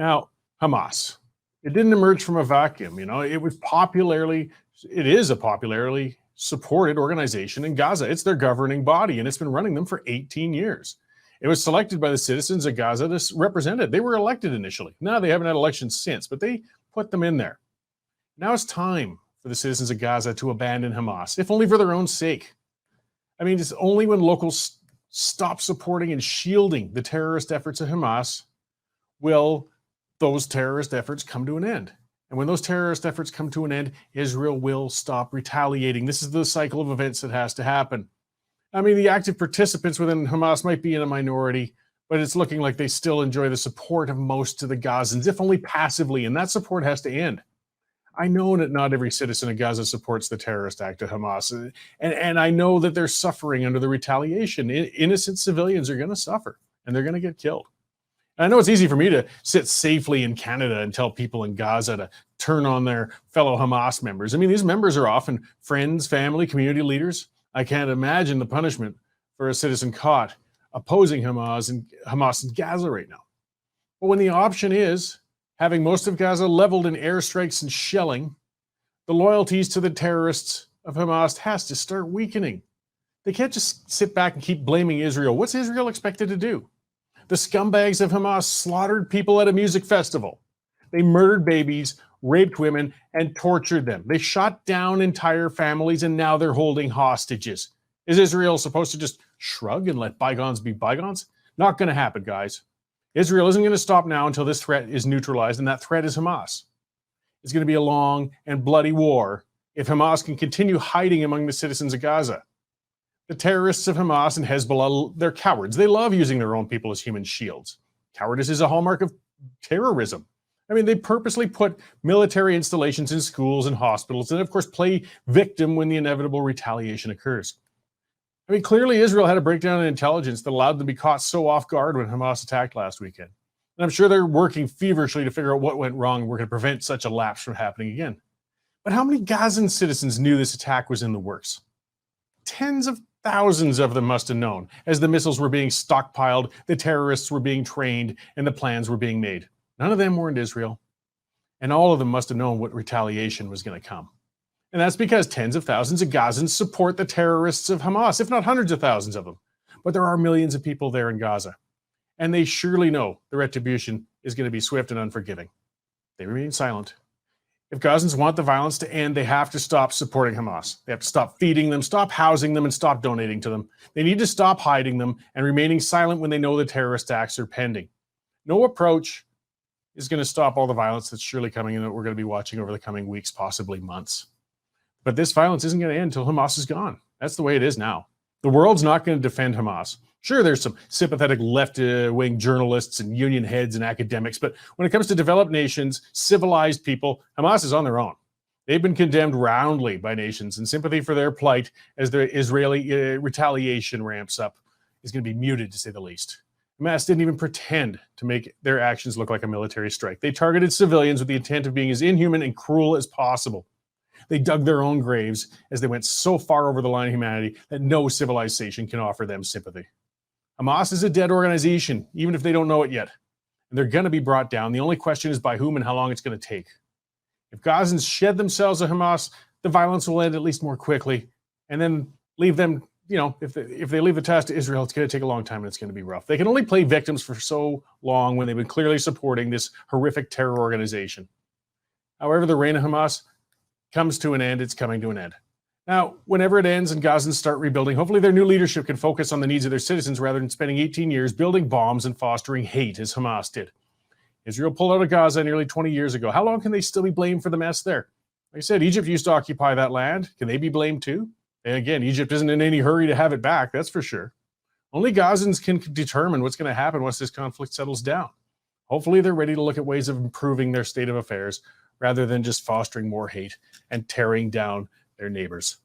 Now, Hamas, it didn't emerge from a vacuum. It is a popularly supported organization in Gaza. It's their governing body, and it's been running them for 18 years. It was selected by the citizens of Gaza to represent it. They were elected initially. Now they haven't had elections since, but they put them in there. Now it's time for the citizens of Gaza to abandon Hamas, if only for their own sake. I mean, it's only when locals stop supporting and shielding the terrorist efforts of Hamas will those terrorist efforts come to an end. And when those terrorist efforts come to an end, Israel will stop retaliating. This is the cycle of events that has to happen. I mean, the active participants within Hamas might be in a minority, but it's looking like they still enjoy the support of most of the Gazans, if only passively, and that support has to end. I know that not every citizen of Gaza supports the terrorist act of Hamas, and I know that they're suffering under the retaliation. Innocent civilians are going to suffer, and they're going to get killed. And I know it's easy for me to sit safely in Canada and tell people in Gaza to turn on their fellow Hamas members. I mean, these members are often friends, family, community leaders. I can't imagine the punishment for a citizen caught opposing Hamas in Gaza right now. But when the option is having most of Gaza leveled in airstrikes and shelling, the loyalties to the terrorists of Hamas has to start weakening. They can't just sit back and keep blaming Israel. What's Israel expected to do? The scumbags of Hamas slaughtered people at a music festival. They murdered babies, raped women, and tortured them. They shot down entire families, and now they're holding hostages. Is Israel supposed to just shrug and let bygones be bygones? Not going to happen, guys. Israel isn't going to stop now until this threat is neutralized, and that threat is Hamas. It's going to be a long and bloody war if Hamas can continue hiding among the citizens of Gaza. The terrorists of Hamas and Hezbollah, they're cowards. They love using their own people as human shields. Cowardice is a hallmark of terrorism. I mean, they purposely put military installations in schools and hospitals, and of course play victim when the inevitable retaliation occurs. I mean, clearly Israel had a breakdown in intelligence that allowed them to be caught so off guard when Hamas attacked last weekend. And I'm sure they're working feverishly to figure out what went wrong and we're going to prevent such a lapse from happening again. But how many Gazan citizens knew this attack was in the works? Tens of thousands of them must have known as the missiles were being stockpiled, the terrorists were being trained, and the plans were being made. None of them were in Israel. And all of them must have known what retaliation was going to come. And that's because tens of thousands of Gazans support the terrorists of Hamas, if not hundreds of thousands of them. But there are millions of people there in Gaza. And they surely know the retribution is going to be swift and unforgiving. They remain silent. If Gazans want the violence to end, they have to stop supporting Hamas. They have to stop feeding them, stop housing them, and stop donating to them. They need to stop hiding them and remaining silent when they know the terrorist acts are pending. No approach is going to stop all the violence that's surely coming in that we're going to be watching over the coming weeks, possibly months. But this violence isn't going to end until Hamas is gone. That's the way it is now. The world's not going to defend Hamas. Sure, there's some sympathetic left-wing journalists and union heads and academics, but when it comes to developed nations, civilized people, Hamas is on their own. They've been condemned roundly by nations, and sympathy for their plight as the Israeli retaliation ramps up is going to be muted, to say the least. Hamas didn't even pretend to make their actions look like a military strike. They targeted civilians with the intent of being as inhuman and cruel as possible. They dug their own graves as they went so far over the line of humanity that no civilization can offer them sympathy. Hamas is a dead organization, even if they don't know it yet. And they're going to be brought down. The only question is by whom and how long it's going to take. If Gazans shed themselves of Hamas, the violence will end at least more quickly. And then leave them, if they leave the task to Israel, it's going to take a long time and it's going to be rough. They can only play victims for so long when they've been clearly supporting this horrific terror organization. However, the reign of Hamas comes to an end, it's coming to an end. Now, whenever it ends and Gazans start rebuilding, hopefully their new leadership can focus on the needs of their citizens rather than spending 18 years building bombs and fostering hate as Hamas did. Israel pulled out of Gaza nearly 20 years ago. How long can they still be blamed for the mess there? Like I said, Egypt used to occupy that land. Can they be blamed too? And again, Egypt isn't in any hurry to have it back, that's for sure. Only Gazans can determine what's going to happen once this conflict settles down. Hopefully they're ready to look at ways of improving their state of affairs rather than just fostering more hate and tearing down their neighbors.